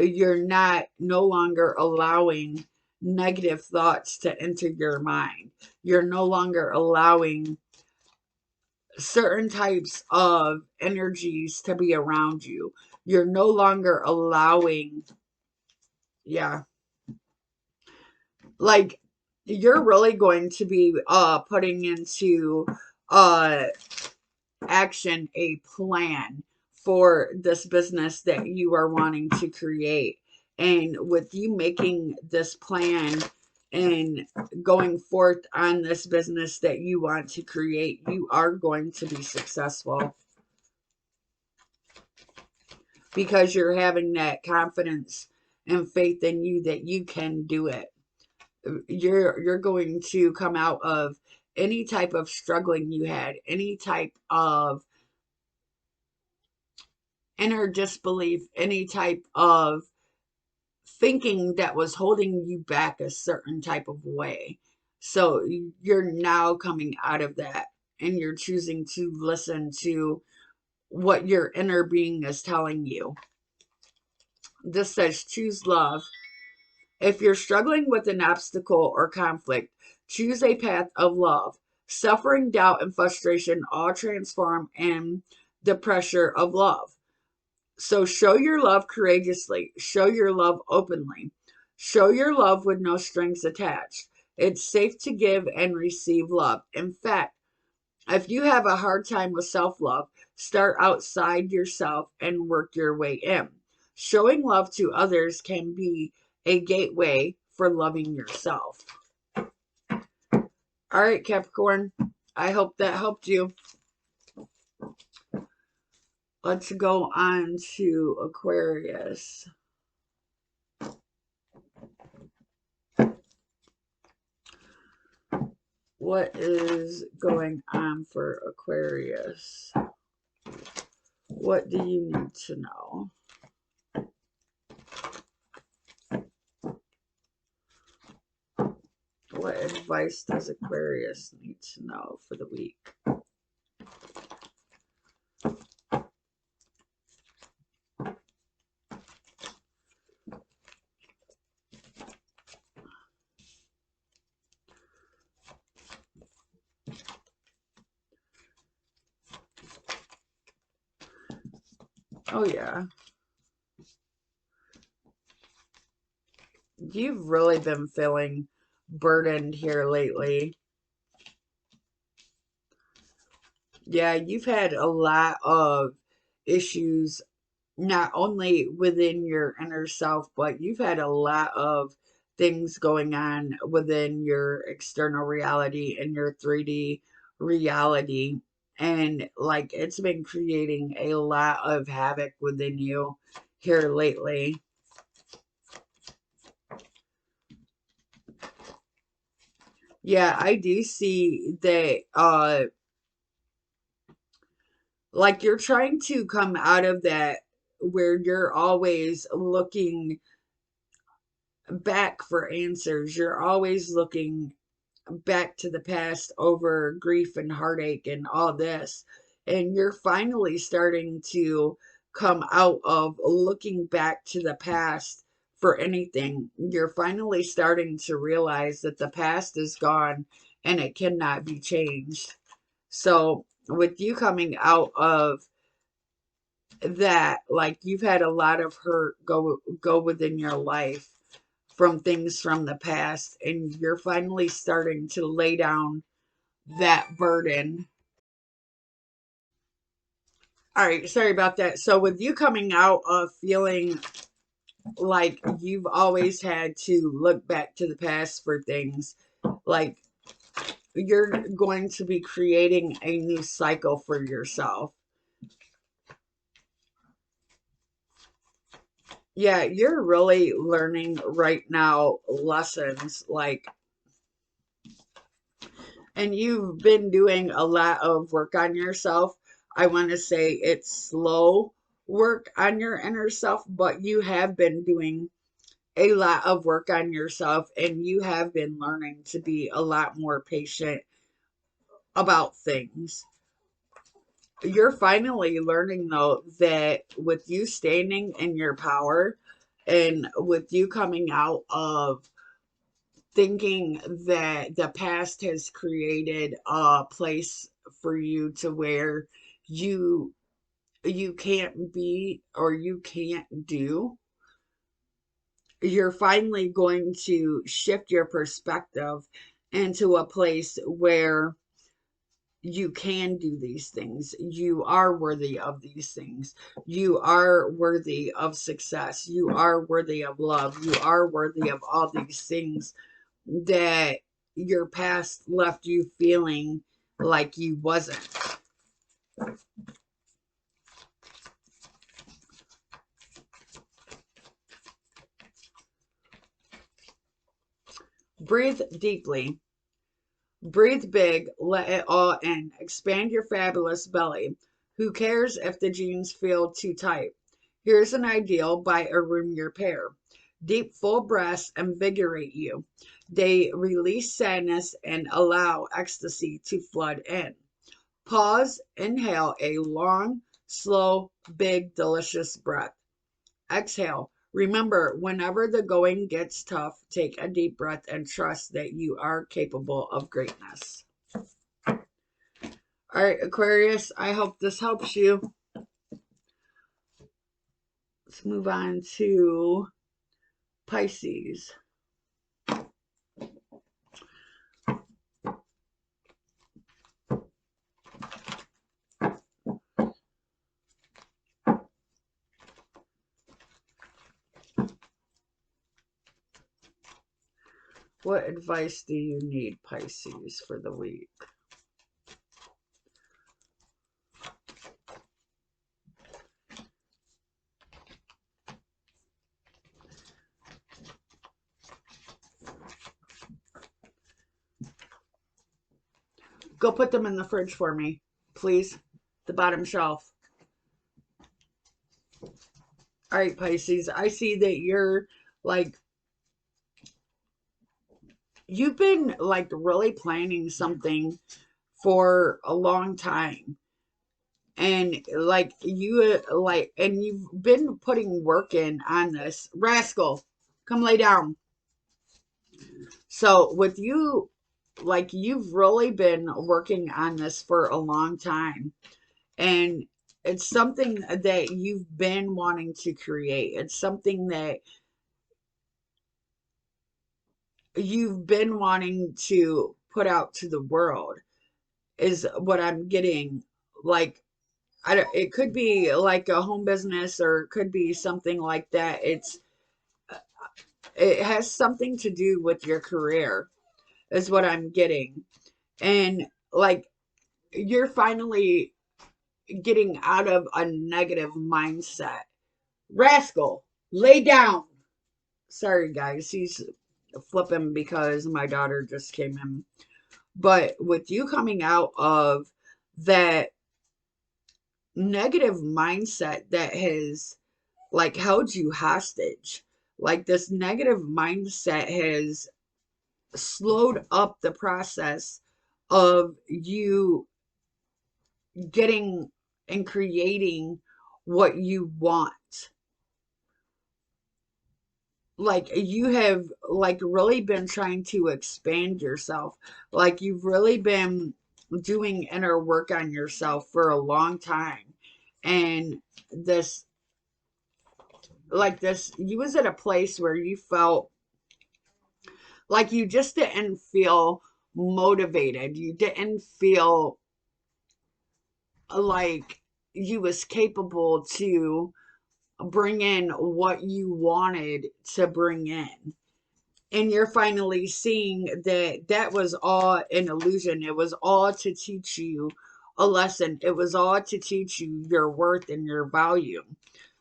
you're not no longer allowing negative thoughts to enter your mind. You're no longer allowing certain types of energies to be around you. You're no longer allowing, yeah, like you're really going to be putting into uh action a plan for this business that you are wanting to create. And with you making this plan and going forth on this business that you want to create, you are going to be successful because you're having that confidence and faith in you that you can do it. You're going to come out of any type of struggling you had, any type of inner disbelief, any type of thinking that was holding you back a certain type of way. So you're now coming out of that and you're choosing to listen to what your inner being is telling you. This says choose love. If you're struggling with an obstacle or conflict, choose a path of love. Suffering, doubt, and frustration all transform in the pressure of love. So show your love courageously. Show your love openly. Show your love with no strings attached. It's safe to give and receive love. In fact, if you have a hard time with self-love, start outside yourself and work your way in. Showing love to others can be a gateway for loving yourself. All right, Capricorn. I hope that helped you. Let's go on to Aquarius. What is going on for Aquarius? What do you need to know? What advice does Aquarius need to know for the week? Oh, yeah. You've really been feeling burdened here lately. Yeah, you've had a lot of issues, not only within your inner self, but you've had a lot of things going on within your external reality and your 3D reality. And like it's been creating a lot of havoc within you here lately. Yeah, I do see that like you're trying to come out of that where you're always looking back for answers. You're always looking back to the past over grief and heartache and all this. And you're finally starting to come out of looking back to the past for anything. You're finally starting to realize that the past is gone and it cannot be changed. So, with you coming out of that like you've had a lot of hurt go within your life from things from the past, and you're finally starting to lay down that burden. All right, sorry about that. So with you coming out of feeling like you've always had to look back to the past for things, like you're going to be creating a new cycle for yourself. Yeah, you're really learning right now lessons, like, and you've been doing a lot of work on yourself. I want to say it's slow work on your inner self, but you have been doing a lot of work on yourself, and you have been learning to be a lot more patient about things. You're finally learning, though, that with you standing in your power and with you coming out of thinking that the past has created a place for you to where you you can't be or you can't do, you're finally going to shift your perspective into a place where you can do these things. You are worthy of these things. You are worthy of success. You are worthy of love. You are worthy of all these things that your past left you feeling like you wasn't. Breathe deeply. Breathe big, let it all in. Expand your fabulous belly. Who cares if the jeans feel too tight? Here's an ideal by a roomier pair. Deep, full breaths invigorate you. They release sadness and allow ecstasy to flood in. Pause, inhale a long, slow, big, delicious breath. Exhale. Remember, whenever the going gets tough, take a deep breath and trust that you are capable of greatness. All right, Aquarius, I hope this helps you. Let's move on to Pisces. What advice do you need, Pisces, for the week? Go put them in the fridge for me, please. The bottom shelf. All right, Pisces, I see that you're like, you've been like really planning something for a long time. And like you like and you've been putting work in on this. Rascal, come lay down. So with you, like you've really been working on this for a long time, and it's something that you've been wanting to create. It's something that you've been wanting to put out to the world, is what I'm getting. Like, I don't, it could be like a home business or it could be something like that. It has something to do with your career, is what I'm getting. And like you're finally getting out of a negative mindset. Rascal, lay down. Sorry guys, he's flipping because my daughter just came in. But with you coming out of that negative mindset that has like held you hostage, like this negative mindset has slowed up the process of you getting and creating what you want. Like you have like really been trying to expand yourself. Like you've really been doing inner work on yourself for a long time. And this, like this, you was at a place where you felt like you just didn't feel motivated. You didn't feel like you was capable to bring in what you wanted to bring in. And you're finally seeing that that was all an illusion. It was all to teach you a lesson. It was all to teach you your worth and your value.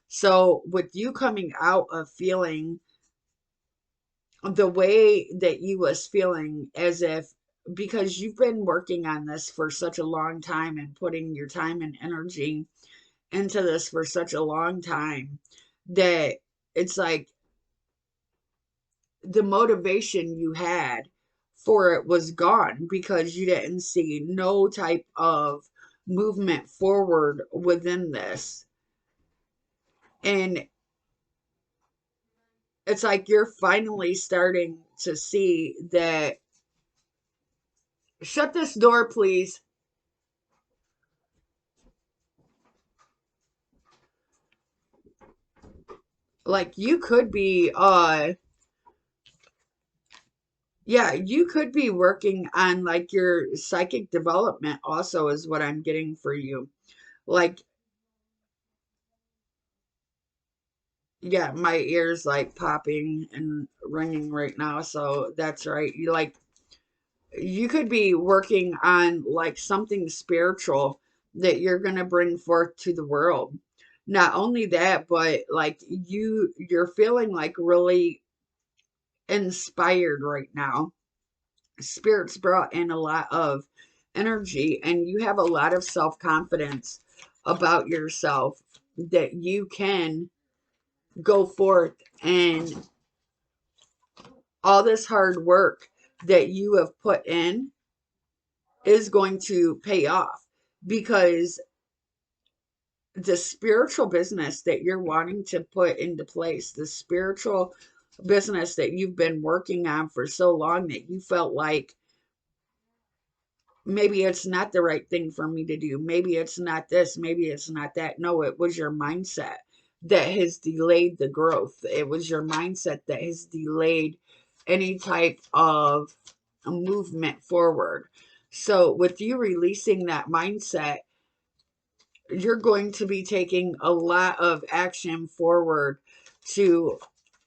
So with you coming out of feeling the way that you was feeling, as if, because you've been working on this for such a long time and putting your time and energy into this for such a long time, that it's like the motivation you had for it was gone because you didn't see no type of movement forward within this. And it's like you're finally starting to see that. Shut this door, please. Like you could be yeah, you could be working on like your psychic development also, is what I'm getting for you. Like, yeah, my ears like popping and ringing right now, so that's right. You like, you could be working on like something spiritual that you're going to bring forth to the world. Not only that, but like you're feeling like really inspired right now. Spirits brought in a lot of energy, and you have a lot of self-confidence about yourself, that you can go forth, and all this hard work that you have put in is going to pay off, because the spiritual business that you're wanting to put into place, the spiritual business that you've been working on for so long, that you felt like maybe it's not the right thing for me to do. Maybe it's not this. Maybe it's not that. No, it was your mindset that has delayed the growth. It was your mindset that has delayed any type of movement forward. So, with you releasing that mindset, you're going to be taking a lot of action forward to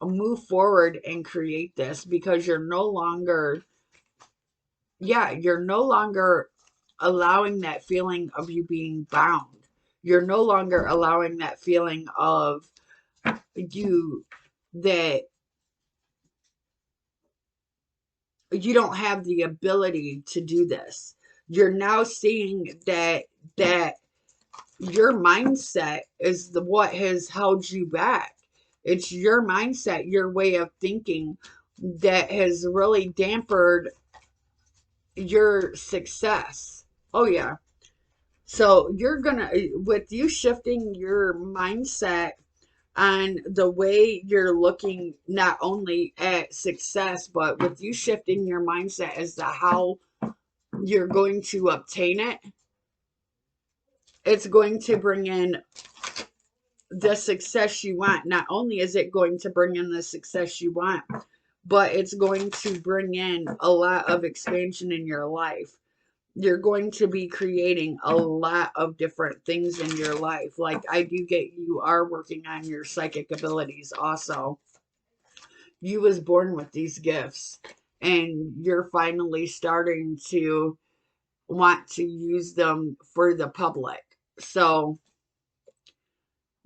move forward and create this, because you're no longer, yeah, you're no longer allowing that feeling of you being bound. You're no longer allowing that feeling of you, that you don't have the ability to do this. You're now seeing that your mindset is the what has held you back. It's your mindset, your way of thinking, that has really dampened your success. Oh yeah. So you're gonna, with you shifting your mindset on the way you're looking not only at success, but with you shifting your mindset as to how you're going to obtain it, it's going to bring in the success you want. Not only is it going to bring in the success you want, but it's going to bring in a lot of expansion in your life. You're going to be creating a lot of different things in your life. Like, I do get you are working on your psychic abilities also. You was born with these gifts, and you're finally starting to want to use them for the public. So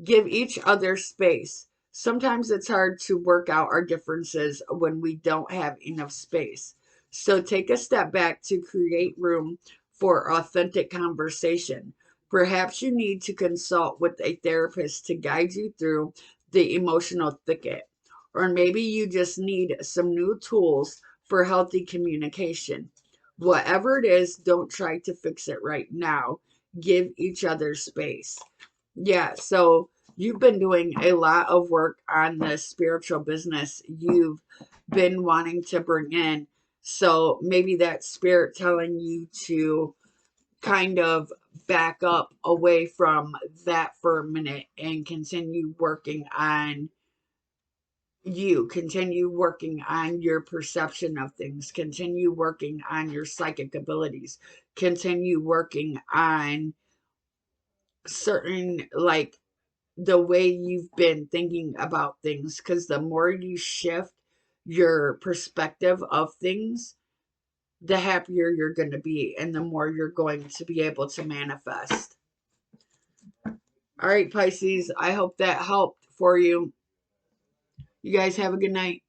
give each other space. Sometimes it's hard to work out our differences when we don't have enough space. So take a step back to create room for authentic conversation. Perhaps you need to consult with a therapist to guide you through the emotional thicket. Or maybe you just need some new tools for healthy communication. Whatever it is, don't try to fix it right now. Give each other space. Yeah, so you've been doing a lot of work on the spiritual business you've been wanting to bring in. So maybe that spirit telling you to kind of back up away from that for a minute and continue working on you, continue working on your perception of things, continue working on your psychic abilities, continue working on certain, like, the way you've been thinking about things, because the more you shift your perspective of things, the happier you're going to be and the more you're going to be able to manifest. All right, Pisces, I hope that helped for you. You guys have a good night.